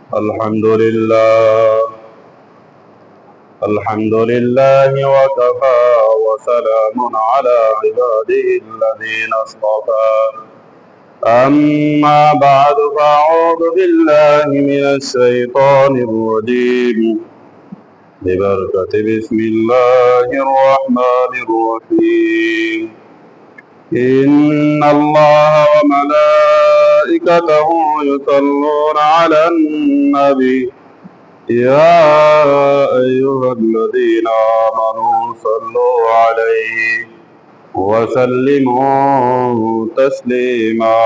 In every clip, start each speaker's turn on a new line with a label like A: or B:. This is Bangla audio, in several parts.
A: الحمد لله الحمد لله وكفى وسلام على عباده الذين اصطفى أما بعد فأعوذ بالله من الشيطان الرجيم ببركة بسم الله الرحمن الرحيم إن الله وملائكته يصلون على النبي يا أيها الذين آمنوا صلوا عليه وسلموا تسليما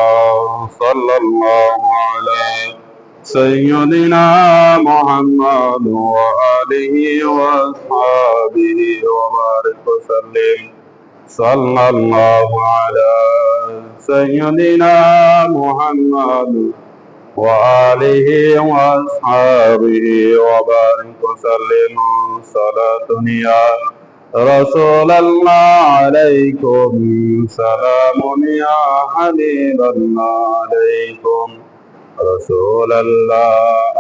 A: صلى الله على سيدنا محمد وآله وأصحابه وبارك وسلم صلى الله على سيدنا محمد وآله وأصحابه وبارك وسلم صلاة يا رسول الله عليكم سلام يا حبيب الله عليكم رسول الله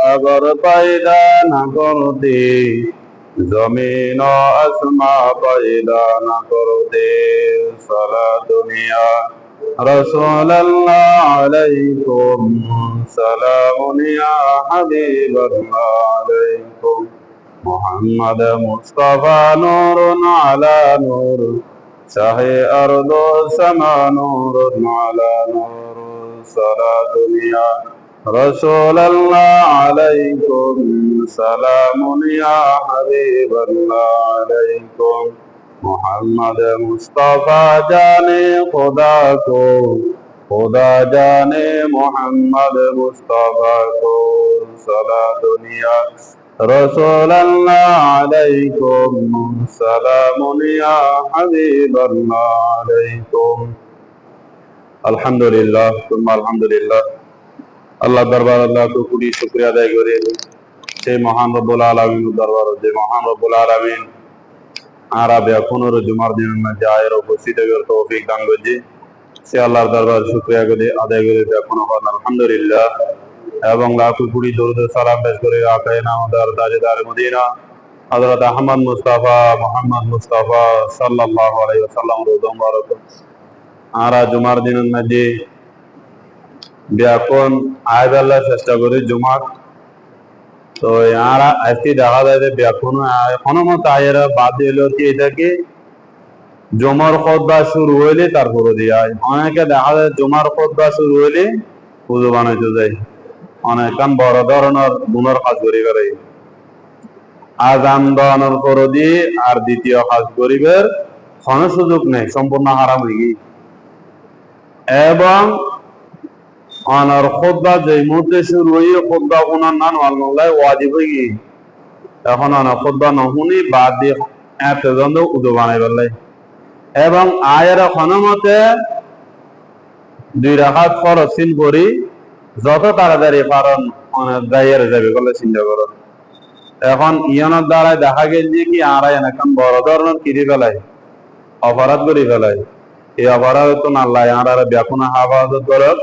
A: अगर पैदा न करते जमीन आसमां पैदा न करते सारा दुनिया رسول الله عليكم سلام يا حبيب الله عليكم محمد مصطفى نور على نور شاهي أرض السما نور على نور صلاة يا رسول الله عليكم سلام يا حبيب الله عليكم محمد مصطفى जाने खुदा को खुदा जाने मोहम्मद मुस्तफा को सला दुनिया रसूल अल्लाह अलैकुम सलाम या हबीब अल्लाह अलैकुम अल्हम्दुलिल्लाह तुम अल्हम्दुलिल्लाह अल्लाह दरबार अल्लाह को पूरी शुक्रिया अदा करे সেই মহান রব্বুল আলামিন দরবার যে মহান রব্বুল আলামিন আরব এখনোর জুমার দিনের মধ্যে আয়ের উপস্থিত হওয়ার তৌফিক দান করছে সে আল্লাহর দরবার শুকরিয়া করে আদায় করে এখন আলহামদুলিল্লাহ এবং লাখো কোটি দরুদ সালাম পেশ করে আকায়ে নামদার তাজদার মদিনা হযরত আহমদ মুস্তাফা মুহাম্মদ মুস্তাফা সাল্লাল্লাহু আলাইহি ওয়াসাল্লাম রোজ মুবারক আরা জুমার দিনের মধ্যে ব্যাপন আয়াদাল্লাহ চেষ্টা করে জুমা তো ইয়ারা আজকে দেখা যায় যে ব্যাপন এখনো মতো আয়েরা বাদ দিলো কি এটাকে জমার খুতবা শুরু হইলে তারপরে দিয়ে অনেকে দেখা যায় জমার খুতবা শুরু হইলে পুজো বানাইতে যায় অনেকান বড় ধরনের গুণের কাজ করি করে আজান দানের পরে দিয়ে আর দ্বিতীয় কাজ করিবার কোনো সুযোগ নেই সম্পূর্ণ হারাম হয়ে গিয়ে এবং অনার খুতবা যে মুহূর্তে শুরু হয়ে খুতবা কোনার নান আল্লাহ ওয়াজিব হয়ে গিয়ে এখন অনার খুতবা নহুনি বাদ দিয়ে এত জন উদো বানাই পেলাই এবং আয়ের ক্ষণমতে 2 রাকাত ফরজ করি যত তাড়াতাড়ি পারেন দায়ের যাবে বলে চিন্তা করুন এখন ইয়ানোর দ্বারা দেখা গেল যে কি আর এখন বড় ধরনের কিরি ফেলায় অপরাধ করি ফেলায় এই অপরাধ তো আল্লাহ আর ব্যাকুনা হাফাজত করক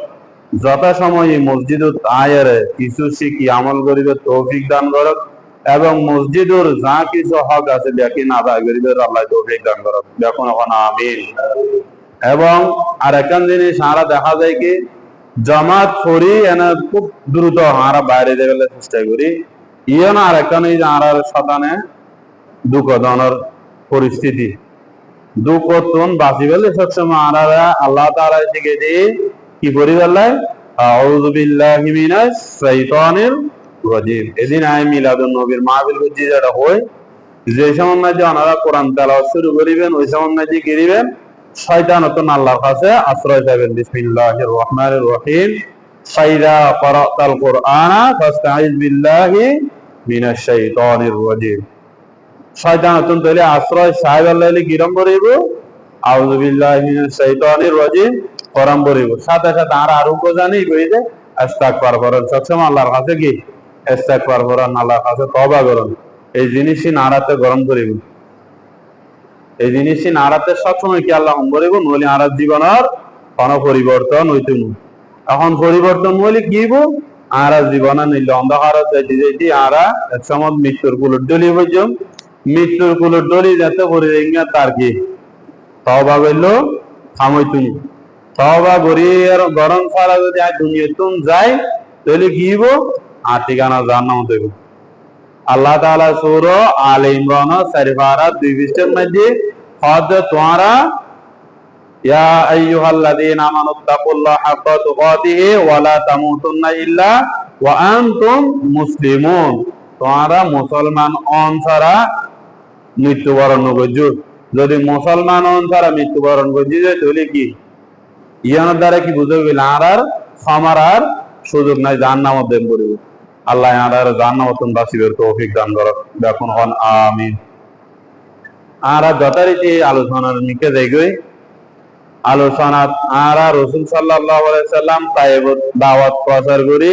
A: যত সময় মসজিদত আয়ের কিছু শিখি আমল করিবে তৌফিক দান করক এবং মসজিদের যা কিছু হক আছে ব্যাকি না আদায় করিবে আল্লাহ তৌফিক দান করক ব্যাকুন এখন আমিন এবং আর একখান জিনিস আমরা দেখা যায় কি জামাত করি এনে খুব দ্রুত আমরা বাইরে যাবে চেষ্টা করি ইয়ে না আর একখান এই যে আর সাতানে দুঃখ ধরনের পরিস্থিতি দুঃখ তুন বাঁচি ফেলে সবসময় আমরা আল্লাহ তাআলা শিখে দিয়ে কি করি বেলায় আউযু বিল্লাহি মিনাশ শাইতানির রাজিম এদিন আই মিলাদুন নবীর মাহফিল করছি যেটা হয় যে সময় যে ওনারা কোরআন তেলাওয়াত শুরু করিবেন ওই সময় যে করিবেন শয়তান তো আল্লাহর কাছে আশ্রয় চাইবেন বিসমিল্লাহির রহমানির রহিম ফাইদা ক্বারাতাল কুরআনা ফাস্তাইজ বিল্লাহি মিনাশ শাইতানির রাজিম শয়তান তো তাহলে আশ্রয় চাইবে আল্লাহ কিরম করিব আউযু বিল্লাহি মিনাশ শাইতানির রাজিম কোরআন পড়িব সাথে সাথে আর আরো জানি কই যে ইস্তিগফার করেন সবসময় আল্লাহর কাছে কি ইস্তিগফার করেন আল্লাহর কাছে তওবা করেন এই জিনিসই নারাতে গরম করিব এই জিনিসই নারাতে সবসময় কি আল্লাহ করিব নলি আর জীবনের কোনো পরিবর্তন হইতো না এখন পরিবর্তন হইলে কি হইব আরা জীবনে নিল অন্ধকারত যাইতে যাইতে আরা এক সময় মৃত্যুর কুলুর ডলি হইছম মৃত্যুর কুলুর ডলি যাতে করে তার কি তওবা কইল থামই তুমি তওবা গরিয়ের গরম ছাড়া যদি আজ দুনিয়া তুম যাই তাহলে কি হইব আর ঠিকানা জান্নাত দেব আল্লাহ তাআলা সূরা আলে ইমরান 4 পৃষ্ঠার মধ্যে হযরত তোমরা ইয়া আইয়ুহাল্লাযীনা আমানুত্তাকুল্লাহা হাক্কা তুকাতিহি ওয়া লা তামুতুন্না ইল্লা ওয়া আনতুম মুসলিমুন তোমরা মুসলমান অনসারা মৃত্যুবরণ করছো যদি মুসলমান অনসারা মৃত্যুবরণ করছি তাহলে কি ইয়ানোর দ্বারা কি বুঝে গেল আর খামার সুযোগ নাই জাহান্নামে দেব পড়িব আল্লাহ আর জাহান্নামে বাঁচিবার তৌফিক দান করুক দেখুন হন আমিন আর যথারীতি আলোচনার নিকে যাইগই আলোচনাত আরা রাসূল সাল্লাল্লাহু আলাইহি সাল্লাম তায়েবত দাওয়াত প্রচার করি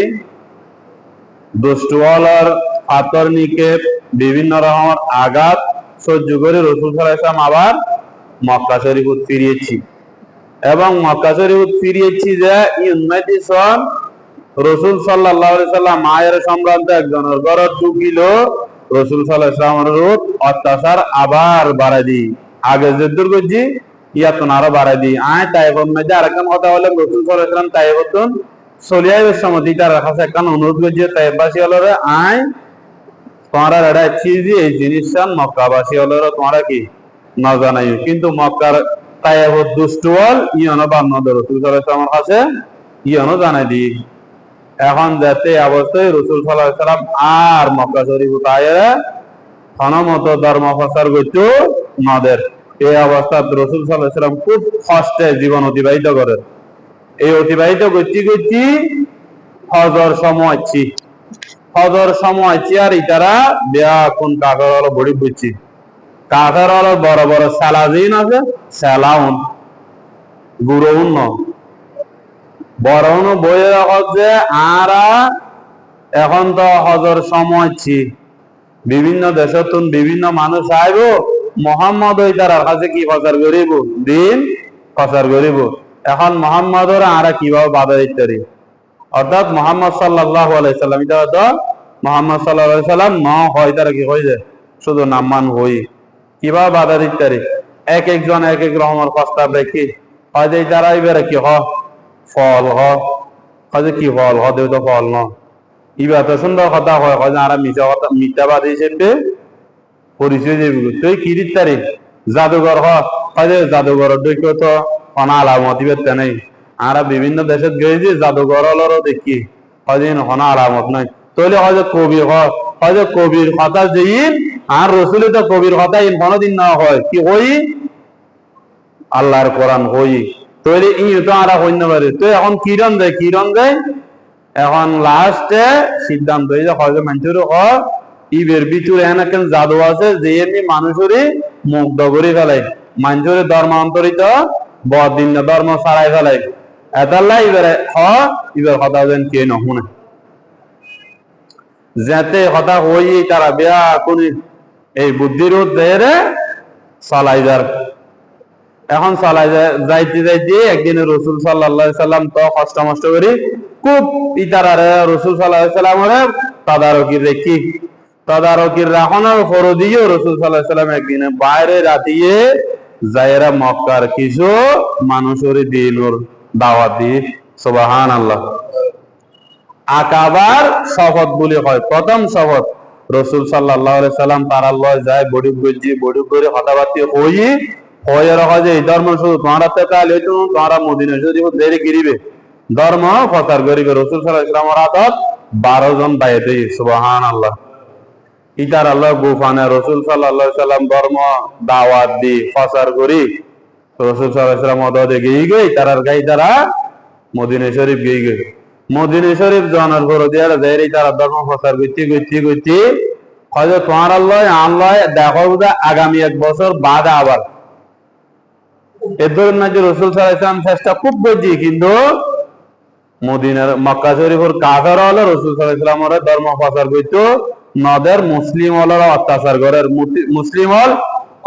A: দুষ্টওয়ালার পাথর নিকে বিভিন্ন রকমের আঘাত সহ্য করে রাসূল সাল্লাল্লাহু আলাইহি সাল্লাম আবার মক্কা শরীফ ফিরিয়েছি এবং মক্কা শরীফ ফিরিয়েছি যে ইউনাইটেড সন রাসূল সাল্লাল্লাহু আলাইহি সাল্লাম মায়ের সম্রান্ত একজনের ঘর ঢুকিল রাসূল সাল্লাল্লাহু আলাইহি সাল্লামের অত্যাচার আবার বাড়াই দি আগে যে দুর্গজি ইয়াতন আরো বাড়াই দি আয় তাইফের মধ্যে আরেকটা কথা হলো রাসূল সাল্লাল্লাহু আলাইহি সাল্লাম তাইফতন সলিয়াইয়ের সময় তার কাছে একটা অনুরোধ করছে তাইফবাসী হলরে আয় তোমরা এটা চিজি এই জিনিসটা মক্কাবাসী হলরে তোমরা কি না জানাই কিন্তু মক্কার তাইফত দুষ্টওয়াল ইয়নো বান্নদ রাসূল সাল্লাল্লাহু আলাইহি সাল্লামের কাছে ইয়নো জানাই দি এখন যাতে অবস্থায় রাসূল সাল্লাল্লাহু আলাইহি সাল্লাম আর মক্কা শরীফ তায়ে হনমত ধর্ম প্রচার করতে নদের এই অবস্থায় রাসূল সাল্লাল্লাহু আলাইহি সাল্লাম খুব কষ্টে জীবন অতিবাহিত করেন এই অতিবাহিত করতে করতে হজর সময় আর ইতারা বিয়া কোন কাফের হলো বড়ি বুঝছি কাফের হলো বড় বড় সালাজিন আছে সালাউন গুরুন বরং বইয়ের হচ্ছে আরা এখন তো হজর সময় বিভিন্ন দেশতুন বিভিন্ন মানুষ আইব মোহাম্মদ ওই তার কাছে কি প্রচার করিব দিন প্রচার করিব এখন মোহাম্মদর আরা কিভাবে বাধা দিতে পারি অর্থাৎ মোহাম্মদ সাল্লাল্লাহু আলাইহি সাল্লাম এটা তো মোহাম্মদ সাল্লাল্লাহু আলাইহি সাল্লাম ন হয় তারা কি হয়ে যায় শুধু নামমান হই কিভাবে বাধা দিতে পারি এক একজন এক এক রকমের প্রস্তাব রেখে হয়তো এই তারা এবারে কি ফল হয়তো কি ফল হয়তো তো ফল ন ইবা তো সুন্দর কথা হয় হয়তো আর মিথ্যাবাদী হিসেবে পরিচয় দেবি তুই কি দিতে পারি জাদুঘর হয়তো জাদুঘরের দৈক্য তো কোনো আলামত ইবে নেই আমরা বিভিন্ন দেশে গেছি জাদুঘর হলেরও দেখি হয়তো কোনো আলামত নাই তাহলে হয়তো কবি হয়তো কবির কথা যেইন আর রসুলে তো কবির কথা ইন কোনোদিন না হয় কি হই আল্লাহর কোরআন হই তাহলে ই তো আর হইতে পারে তো এখন কিরণ দেয় এখন লাস্টে সিদ্ধান্ত হয়ে যায় হয়তো মানুষের ইবের ভিতরে এখানে জাদু আছে যে এমনি মানুষেরই মুগ্ধ করে ফেলাই মানুষের ধর্মান্তরিত বদিন ধর্ম ছাড়াই ফেলাই এতাল্লা ইবের কথা যেন কে নহুনে যাতে কথা হই তারা বেয়া কোন এই বুদ্ধির উদ্দেশ্যে চালাই যার এখন চালাই যাইতে একদিন রাসূল সাল্লাল্লাহু আলাইহি সাল্লাম তো কষ্ট মষ্ট করি খুব ইতারারে রাসূল সাল্লাল্লাহু আলাইহি সাল্লামের তদারকির রাখনের ফরদিও রাসূল সাল্লাল্লাহু আলাইহি সাল্লাম একদিন বাইরে রাতিয়ে যায়রা মক্কার কিছু মানুষের দিনের দাওয়াত দি সুবহানাল্লাহ আকাবার শপথ বলে হয় প্রথম শপথ রাসূল সাল্লাল্লাহু আলাইহি সাল্লাম তার আল্লাহ যায় বড়ি করে কথাবার্তা হয়ে রাখা যে এই ধর্ম শুধু তোমরা তাহলে তোমরা মদিনা শরীফ দেরি গিরিবে ধর্ম প্রচার করিবে রাসূল সাল্লাল্লাহু আলাইহি সাল্লামের আদত 12 জন বাইতে সুবহানাল্লাহ ইতার আল্লাহ গোফানে রাসূল সাল্লাল্লাহু আলাইহি সাল্লাম ধর্ম দাওয়াত দি প্রচার করি রাসূল সাল্লাল্লাহু আলাইহি সাল্লাম আদত গই তারার গাই তারা মদিনা শরীফ গই মদিনা শরীফ জানার পর দেয়ার যাইরে তারা ধর্ম প্রচার করতে হযরত তোমার আল্লাহ দেখো আগামী 1 বছর বাদ আবার এদের নাকি রাসূল সাল্লাল্লাহু আলাইহি সাল্লাম চেষ্টা খুব করছি কিন্তু মদিনার মক্কা শরীফের কাফের হলো রাসূল সাল্লাল্লাহু আলাইহি সাল্লামের ধর্ম প্রচার করতে নদের মুসলিম হলরা অত্যাচার করে মুসলিম হল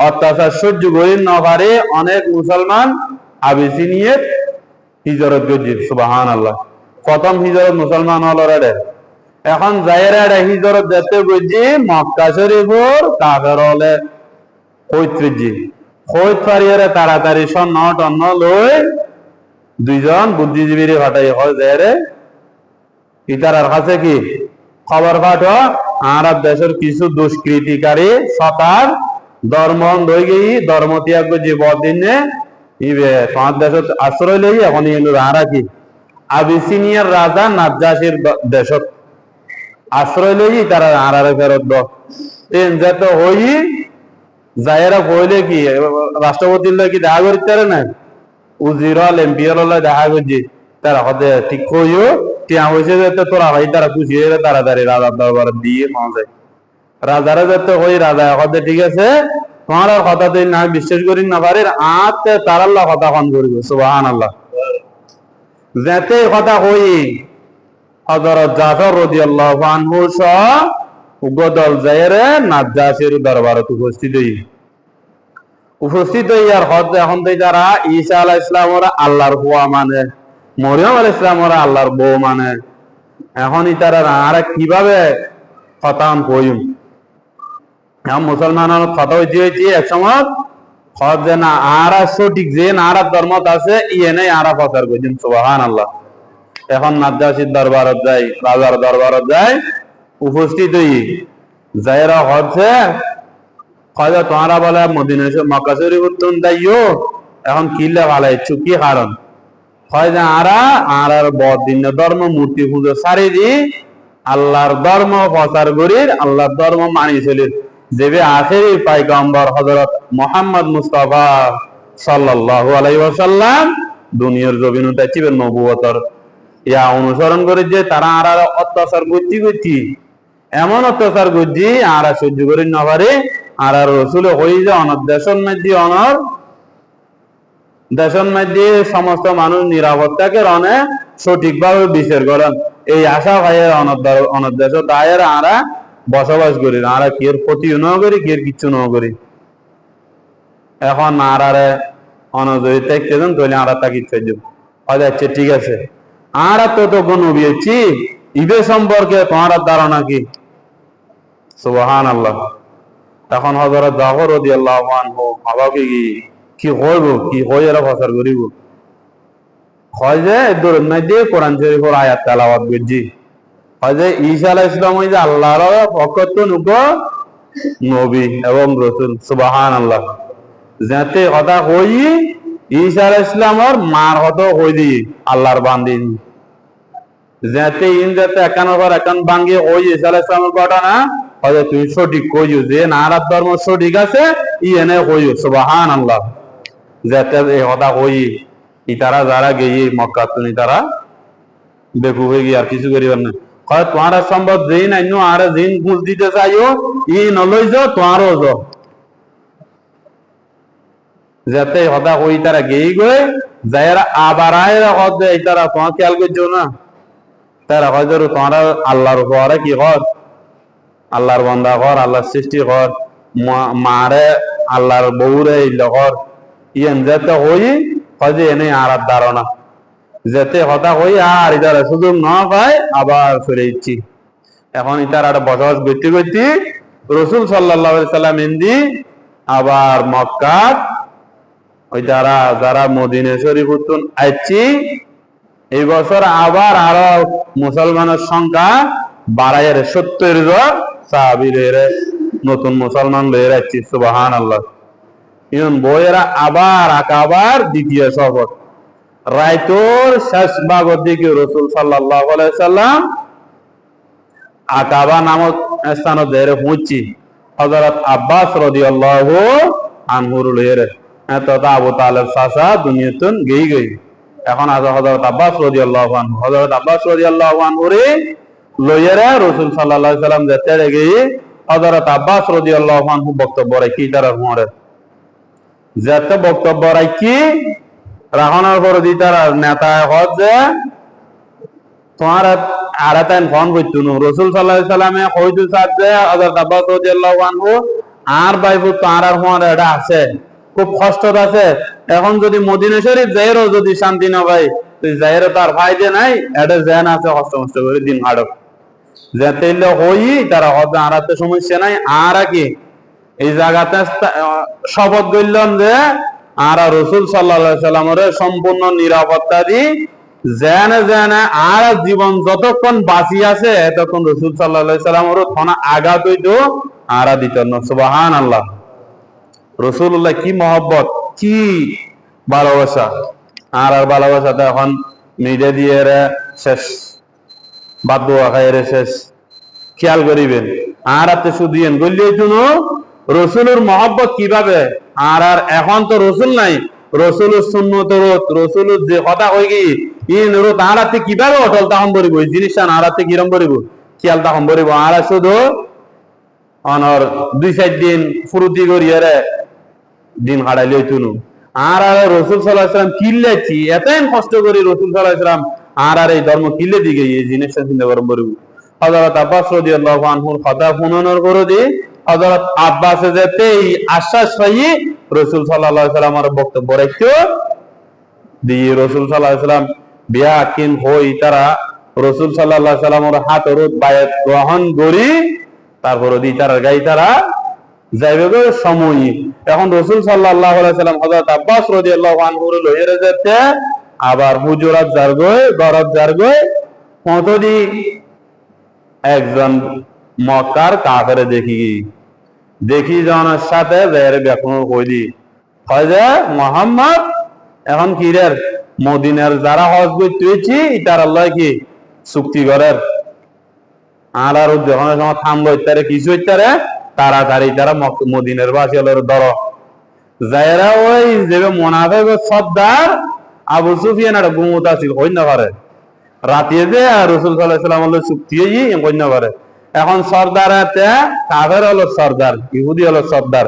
A: অত্যাচার সহ্য করে না পারে অনেক মুসলমান আবিসিনিয়ে হিজরত করছে সুবহানাল্লাহ প্রথম হিজরত মুসলমান হলরে এখন যাইরা হিজরত যেতে বুঝি মক্কা শরীফর কাফের হলে পৈতৃজি হইত পারিয়ারে তাড়াতাড়ি স্বর্ণ টন্ন লই দুইজন বুদ্ধিজীবীরে ফাটাই হয় যাইরে ইতারার কাছে কি খবর পাঠো আরব দেশের কিছু দুষ্কৃতিকারী সতার ধর্ম লই গিয়ে ধর্ম ত্যাগ যে বদিনে ইবে তোমার দেশত আশ্রয় লই এখন আরা কি আবিসিনিয়ার রাজা নাজ্জাসির দেশত আশ্রয় লই তারা আরারে ফেরত দ তেন যেত হই যাইরা কইলে কি রাষ্ট্রপতির লই কি দেখা করতে না উজিরল এমপিএল লই দেখা করছি তারা হতে ঠিক কইও টিয়া হইছে যে তোরা ভাই তারা খুশি হয়ে তাড়াতাড়ি রাজার দরবারে দিয়ে পৌঁছে রাজারা যেতে হই রাজা হতে ঠিক আছে তোমার কথা তুই না বিশ্বাস করি না পারি আতে তারাল্লাহ কথা খন করিব সুবহানাল্লাহ যেতে কথা হই হযরত জাফর রাদিয়াল্লাহু আনহু সহ উগদল যায়রে নাজ্জাসির দরবারে উপস্থিত হইয়ার হদ এখন থেকে যারা ঈসা আলাইহিস সালাম ওরা আল্লাহর হুয়া মানে মরিয়ম আলাইহিস সালাম ওরা আল্লাহর বউ মানে এখন তারা আর কিভাবে খতাম কইম এখন মুসলমানের কথা হইতে এক সময় হদ যে না আর সঠিক যে আরব ধর্মত আছে ইয়ে আরা প্রচার করছেন সুবহানাল্লাহ এখন নাজ্জাসির দরবারত যাই রাজার দরবারত যাই উপস্থিত হই যাইরা হচ্ছে কয়টা তোমরা বলে মদিনা মক্কা শরীফ উত্তম দাইও এখন কিল্লা ভালাই চুকি কারণ হয় যে আর বদিন ধর্ম মূর্তি পুজো সারি দি আল্লাহর ধর্ম প্রচার করির আল্লাহর ধর্ম মানি চলির যেবে আখেরি পয়গম্বর হযরত মুহাম্মদ মুস্তাফা সাল্লাল্লাহু আলাইহি ওয়াসাল্লাম দুনিয়ার জমিনে তাইছিবেন নবুয়তর ইয়া অনুসরণ করে যে তারা আর অত্যাচার করছি এমন অত্যাচার করছি আর সহ্য করি না পারে আর রসুল হই যে অনর দেশের মধ্যে অনর দেশের মধ্যে সমস্ত মানুষ নিরাপত্তাকে রনে সঠিকভাবে বিচার করেন এই আশা ভাইয়ের অনর দেশ দায়ের আরা বসবাস করি আরা কি এর ক্ষতিও ন করি কি এর কিচ্ছু ন করি এখন আরারে অনজয়ী থাকতে দেন তাহলে আরা তাকে ইচ্ছা যাচ্ছে ঠিক আছে আরা তো নবিয়েছি ইবে সম্পর্কে তোমার ধারণা কি সুবহানাল্লাহ এখন হযরত জাফর রাদিয়াল্লাহু আনহু আমাকে কি হইব কি হই এরা প্রচার করিব হয় যে দরুদ মধ্যে কোরআন শরীফের আয়াত তেলাওয়াত করছি হয় যে ঈসা আলাইহিস সালাম হই যে আল্লাহর পক্ষ থেকে নবী এবং রাসূল সুবহানাল্লাহ যাতে কথা হই ঈসা আলাইহিস সালামের মার হতো হই দি আল্লাহর বান্দি যাতে যাতে একান ভাঙ্গি হই ঈসা আলাইহিস সালামের ঘটনা হয় তুমি সঠিক কইও যে আরব ধর্ম সঠিক আছে ইয়েনে কইও সুবহানাল্লাহ যাতে এই কথা কই ইতারা যারা গিয়ে মক্কা তুমি তারা বেকু হয়ে গিয়ে আর কিছু করিবার না হয় তোমার সম্ভব যেই নাই আর জিন ঘুষ দিতে চাইও ই নলই যাও তোমারও যাও যাতে কথা কই তারা গিয়ে গই যারা আবার আয়রা হদ তারা তোমার খেয়াল করছো না তারা হয়তো তোমার আল্লাহর উপরে কি কর আল্লাহর বান্দা কর আল্লাহর সৃষ্টি কর মারে আল্লাহর বউরে কর ইয়েন যাতে হই হজে এনে আর ধারণা যাতে হতা হই আর ইতারা সুযোগ না পায় আবার ফিরে ইচ্ছি এখন ইতার আর বসবাস করতে করতে রসুল সাল্লাল্লাহু আলাইহি সাল্লাম ইন্দি আবার মক্কা ওই যারা মদিনা শরীফ উত্তন আইছি এই বছর আবার আরো মুসলমানের সংখ্যা বাড়াইয়ের 70 জন সাহাবী লইরে নতুন মুসলমান লইরে আইছি সুবহানাল্লাহ ইন বইয়েরা আবার দ্বিতীয় সফর রাইতোর শেষ ভাগের দিকে রাসূল সাল্লাল্লাহু আলাইহি সাল্লাম আকাবা নামক স্থানে ধরে পৌঁছি হযরত আব্বাস রাদিয়াল্লাহু আনহুর লইরে এত আবু তালেব চাচা দুনিয়াতুন গই এখন আজ হযরত আব্বাস রাদিয়াল্লাহু আনহু রে লইরে রাসূল সাল্লাল্লাহু আলাইহি সাল্লাম যেতে গিয়ে হযরত আব্বাস রাদিয়াল্লাহু আনহু বক্তব্য রাখি তারা মরে যেতে বক্তব্য রাখি রাহনার পর দিতার নেতা হচ্ছে তোমার আরাতান ফোন করতো রাসূল সাল্লাল্লাহু আলাইহি সাল্লামে কইতো সাথে হযরত আব্বাস রাদিয়াল্লাহু আনহু আর ভাইবো তার আর হওয়ার এটা আছে খুব কষ্ট আছে এখন যদি মদিনা শরীফ যাইরো যদি শান্তি না ভাই তুই যাইরে তার ফায়দে নাই এটা জেন আছে কষ্ট কষ্ট করে দিন হাড়ক যেতে হই তারা হতে আরাতে সমস্যা নাই আর কি এই জায়গাতে শপথ করলাম যে আর রসুল সাল্লাল্লাহু সাল্লামের সম্পূর্ণ নিরাপত্তা দি জেনে জেনে আর জীবন যতক্ষণ বাঁচি আছে তখন রসুল সাল্লাল্লাহু সাল্লামের থানা আঘাত হইতো আর দিত না সুবহানাল্লাহ রসুল্লাহ কি মহব্বত কি ভালোবাসা আর ভালোবাসা তো এখন মিডিয়া দিয়ে শেষ বাদ দোয়া খাইরে শেষ খেয়াল করিবেন আর আপনি শুধু বললেই শুনো রসুলের মহব্বত কিভাবে আর এখন তো রসুল নাই রসুলের সুন্নত রোধ রসুলের যে কথা হয়ে গিয়ে ইন রোধ আর আপনি কিভাবে অটল তখন বলিব এই জিনিসটা আর আপনি কিরম করিব খেয়াল তখন বলিব আর শুধু অনর 2-4 দিন ফুরুতি করিয়ে দিন হারাইলে তুনু আর রসুল সাল্লাল্লাহু আলাইহি ওয়াসাল্লাম কিল্লেছি এতই কষ্ট করি রসুল সাল্লাল্লাহু আলাইহি ওয়াসাল্লাম আর এই ধর্ম কিল্লে দিকে এই জিনিসটা চিন্তা করুন বলিব হযরত আব্বাস রাদিয়াল্লাহু আনহুর কথা শুনানোর করে দি হযরত আব্বাস যেতে আশ্বাস পাই রাসূল সাল্লাল্লাহু আলাইহি ওয়াসাল্লামের বক্তব্য রাখতো দিয়ে রাসূল সাল্লাল্লাহু আলাইহি ওয়াসাল্লাম বিয়া কিন হই তারা রাসূল সাল্লাল্লাহু আলাইহি ওয়াসাল্লামের হাতের বায়াত গ্রহণ করি তারপর দি তারা গাই তারা যাইবে সময় এখন রাসূল সাল্লাল্লাহু আলাইহি ওয়াসাল্লাম হযরত আব্বাস রাদিয়াল্লাহু আনহুর লইরে যেতে আবার হুজুরাত জারগয় গরত জারগয় কতদি একজন মক্কার কাফেরে দেখি জনের সাথে বের বেকুন কইদি হয় যে মোহাম্মদ এখন কিরের মদিনার যারা হজ করতেছি তার আল্লাহ কি চুক্তি করার আর যখন সময় থামবো ইত্যারে কিছু ইত্যারে তাড়াতাড়ি তারা মদিনার বাসী হলোর ধর যাইরা ওই যে মোনাফেক সর্দার আবু সুফিয়ান আর গুমুত আছিল হই না পারে রাতে যে রাসূল সাল্লাল্লাহু আলাইহি ওয়াসাল্লাম চুক্তি হই না পারে এখন সর্দার কাফের হলো সর্দার ইহুদি হলো সর্দার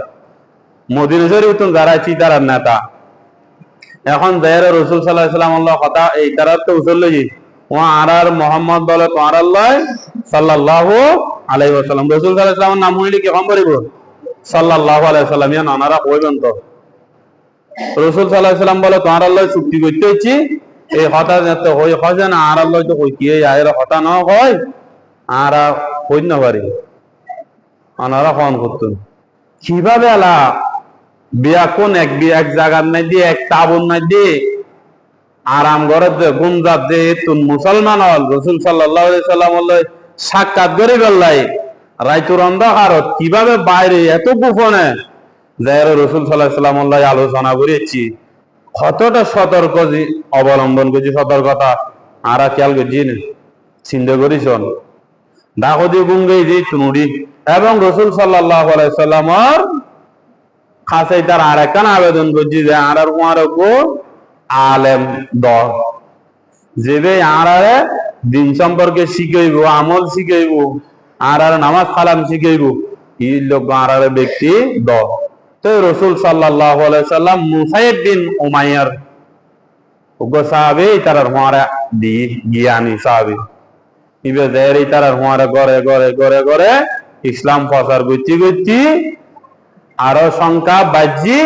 A: মদিনা শরীফ যারা আছি তারা নেতা এখন যাইরা রাসূল সাল্লাল্লাহু আলাইহি ওয়াসাল্লাম কথা এই তারা তো উসল ও আর মোহাম্মদ বলে তোমার আল্লাহ সাল্লাল্লাহু আলাইহি ওয়াসাল্লাম রাসূল সাল্লাল্লাহু আলাইহি ওয়াসাল্লাম নাম হইলে কি কম করিব সাল্লাল্লাহু আলাইহি ওয়াসাল্লাম ইয়া নানারা কইবেন তো রাসূল সাল্লাল্লাহু আলাইহি ওয়াসাল্লাম বলে তোমার আল্লাহ চুক্তি করতে হইছি এই কথা যাতে হই হয় না আর আল্লাহ তো কই কি আয়ের কথা না হয় আর কই না পারি আনারা ফোন করতেন কিভাবে আলা বিয়া কোন এক জায়গার নাই দিয়ে এক তাবুন নাই দিয়ে আরাম ঘরে গুমজাত যে তুন মুসলমান হল রাসূল সাল্লাল্লাহু আলাইহি ওয়াসাল্লাম সাক্ষাৎ করে বেলাই রাইতুর অন্ধকারত কিভাবে বাইরে এত গোপনে যাই রাসূল সাল্লাল্লাহু আলাইহি ওয়াসাল্লাম আলোচনা করেছি কতটা সতর্ক অবলম্বন করছি সতর্কতা আর খেয়াল করছি চিন্তা করিছন দাহদি গুঙ্গে যে তুনুড়ি এবং রাসূল সাল্লাল্লাহু আলাইহি ওয়াসাল্লামের কাছে তার আরেকখান আবেদন করছি যে আর গো আলেম দ যে আর দিন সম্পর্কে শিখাইব আমল শিখাইব আর নামাজ কালাম শিখাইব এই লোক আর ব্যক্তি দ তো রাসূল সাল্লাল্লাহু আলাইহি ওয়াসাল্লাম মুসাইদ বিন উমাইয়ার ওগো সাহাবী তার হওয়ারা দি জ্ঞানী সাহাবী ইবে দেরি তার হওয়ারা গরে গরে গরে গরে ইসলাম প্রচার করতে আরো সংখ্যা বাজি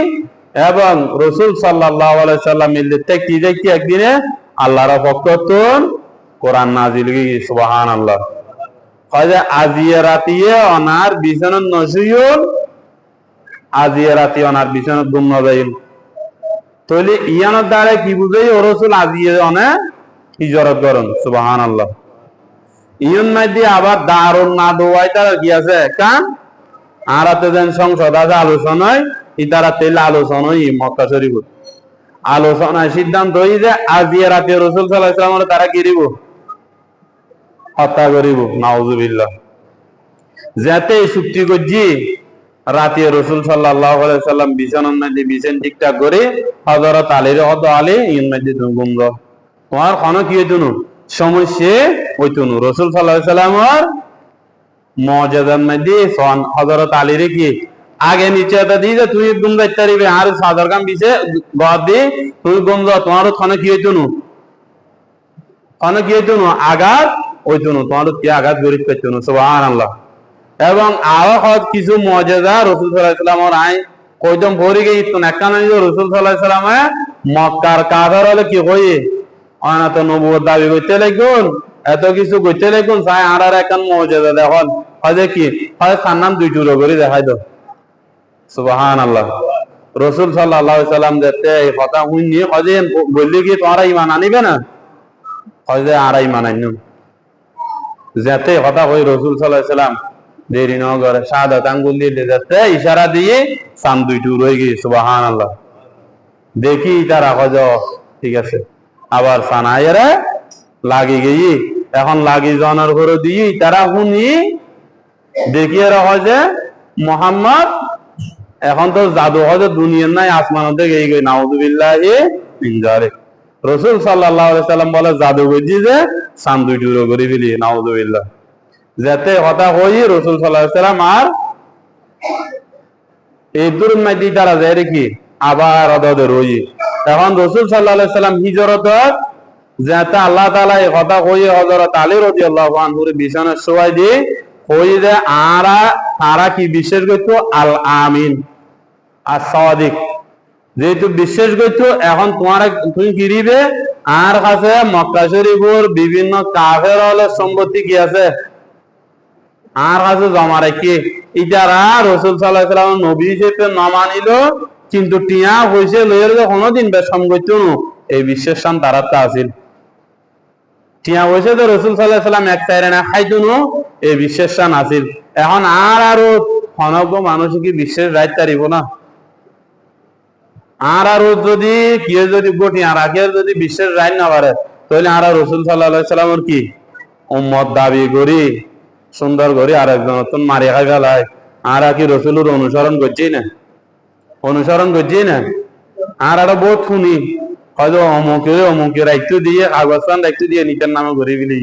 A: এবং রাসূল সাল্লাল্লাহু আলাইহি ওয়াসাল্লাম মিলতে কি দেখি একদিনে আল্লাহর পক্ষতন কোরআন নাজিল হই সুবহানাল্লাহ কাজে আজিয়া রাতিয়ে অনার বিছানা নসিয়ুল আজিয়া রাতি অনার বিছানা গুম নজাইল তাহলে ইয়ানোর দ্বারা কি বুঝাই ও রাসূল আজিয়া অনে হিজরত করেন সুবহানাল্লাহ ইয়ন মাইদি আবার দারুন না দোয়াই তার কি আছে কান আরাতে দেন সংসদ আছে আলোচনায় ইতারা তেল আলোচনায় মক্কা শরীফ আলোচনায় সিদ্ধান্ত হই যে আজিয়া রাতে রাসূল সাল্লাল্লাহু আলাইহি ওয়াসাল্লাম তারা গিরিব হত্যা করিব নাউজুবিল্লাহ যাতে চুক্তি করছি রাতে রাসূল সাল্লাল্লাহু আলাইহি ওয়াসাল্লাম বিছানার মধ্যে বিছান ঠিকঠাক করে হযরত আলীর আলী ইন মধ্যে গুমর তোমার কোন কি হইতনু সমস্যা হইতনু রাসূল সাল্লাল্লাহু আলাইহি ওয়াসাল্লামের মুআজিজার মধ্যে সন হযরত আলীর কি আগে নিচে এটা দিয়ে যে তুই গুম যাইতে পারবি আর সাদর কাম দিছে গদ দি তুই গুম যা তোমার কোন কি হইতনু আঘাত হইতনু তোমার কি আঘাত গরিব পেতনু সুবহানাল্লাহ এবং আরো কিছু মুআজিজা রাসূল সাল্লাল্লাহু আলাইহি ওয়াসাল্লামের আই কয়দম ভরে গিয়ে ইতন একখানা রাসূল সাল্লাল্লাহু আলাইহি ওয়াসাল্লামে মক্কার কাফের হলে কি হই অনা তো নবুয়ত দাবি করতে লাগুন, এত কিছু করতে লাগুন, চাই আর এখন মর্যাদা দেখুন, হয় কি হয় সান্নাম দুই টুকরো করে দেখাই দাও। সুবহানাল্লাহ। রাসূল সাল্লাল্লাহু আলাইহি সাল্লাম যেতে এই কথা শুনি কজে বললি কি তোমরা ঈমান আনিবে না, কজে আর ঈমান আনিও যেতে কথা কই রাসূল সাল্লাল্লাহু আলাইহি সাল্লাম দেরি ন করে শাহাদাত আঙ্গুল দিয়ে যেতে ইশারা দিয়ে সান দুই টুকরো হয়ে গিয়ে। সুবহানাল্লাহ। দেখি তারা কজ ঠিক আছে, আবার সানায়েরা লাগি গিয়ে এখন লাগি জনের ঘরে দিয়ে তারা শুনি দেখি এরা হয় যে মোহাম্মদ এখন তো জাদু হজে দুনিয়ার নাই আসমান থেকে এই গই নাউযুবিল্লাহি মিন যালিক। রাসূল সাল্লাল্লাহু আলাইহি সাল্লাম বলে জাদু করছি যে সান দুই টুকরো করে ফেলি, নাউযুবিল্লাহ। যাতে কথা হই রাসূল সাল্লাল্লাহু আলাইহি সাল্লাম আর এই দুর্মাইতি তারা যায় কি আবার ওদের হই। এখন রাসূল সাল্লাল্লাহু আলাইহি সাল্লাম হিজরত যাতে আল্লাহ তাআলা এই কথা কই হযরত আলী রাদিয়াল্লাহু আনহুর বিছানা শোয়াই দিয়ে কই যে তারা কি বিশ্বাস করতো আল আমিন আর সাদিক, যেহেতু বিশ্বাস করছো এখন তুমি গিরিবে আর কাছে মক্কা শরীফের বিভিন্ন কাফের হলে সম্পত্তি কি আছে আর কাছে জমা রাখি ইটারা রাসূল সাল্লাল্লাহু আলাইহি ওয়াসাল্লাম নবী হিসেবে না মানিল, কিন্তু টিয়া হইছে লয়ের যে কোনোদিন বেশম করতো না এই বিশ্বাসান তারাটা আছিল। টিয়া হইছে তো রাসূল সাল্লাল্লাহু আলাইহি ওয়াসাল্লাম এক টাইরে না খাইতো না এই বিশ্বাসান আছিল। এখন আরো অনগ্য মানুষ কি বিশ্বাস রাখতে পারিব না, আর যদি কেউ যদি গোটি আর আগে যদি বিশ্বের রায় না পারে তাহলে আর রাসূল সাল্লাল্লাহু আলাইহি সাল্লামের কি উম্মত দাবি করি সুন্দর করে আর একজন নতুন মারি খাই ফেলায় আর কি রাসূলের অনুসরণ করছি না, অনুসরণ করছি না। আর আরো বহুত শুনি হয়তো অমুকের দায়িত্ব দিয়ে কাগজখান দায়িত্ব দিয়ে নিজের নামে ঘুরে ফেলি,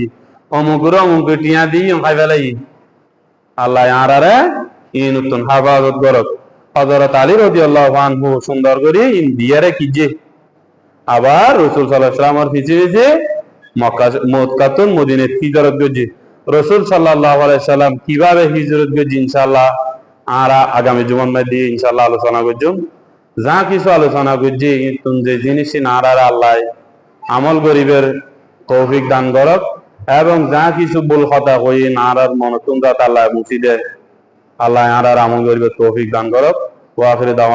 A: অমুকের টিয়া দিয়ে খাই ফেলাই। আল্লাহ আর ই নতুন হেফাজত করক। হযরত আলী রাদিয়াল্লাহু আনহু সুন্দর করে ইন্ডিয়ারে কিজে আবার রাসূল সাল্লাল্লাহু আলাইহি ওয়াসাল্লামের পিছে পিছে মক্কাতুন মদিনাত হিজরত করছে। রাসূল সাল্লাল্লাহু আলাইহি ওয়াসাল্লাম কিভাবে হিজরত করছে ইনশাআল্লাহ আর আগামী জুমার মধ্যে ইনশাআল্লাহ আলোচনা করব। যা কিছু আলোচনা করছি তুমি যে জিনিস নারার আল্লাহ আমল গরিবের তৌফিক দান করক এবং যা কিছু ভুল কথা কই নারার মনতুন দাত আল্লাহ মুছি দেয়। আল্লাহ আর আমল গরিবের তৌফিক দান করক। ওয়া আখিরু দাওয়ানা।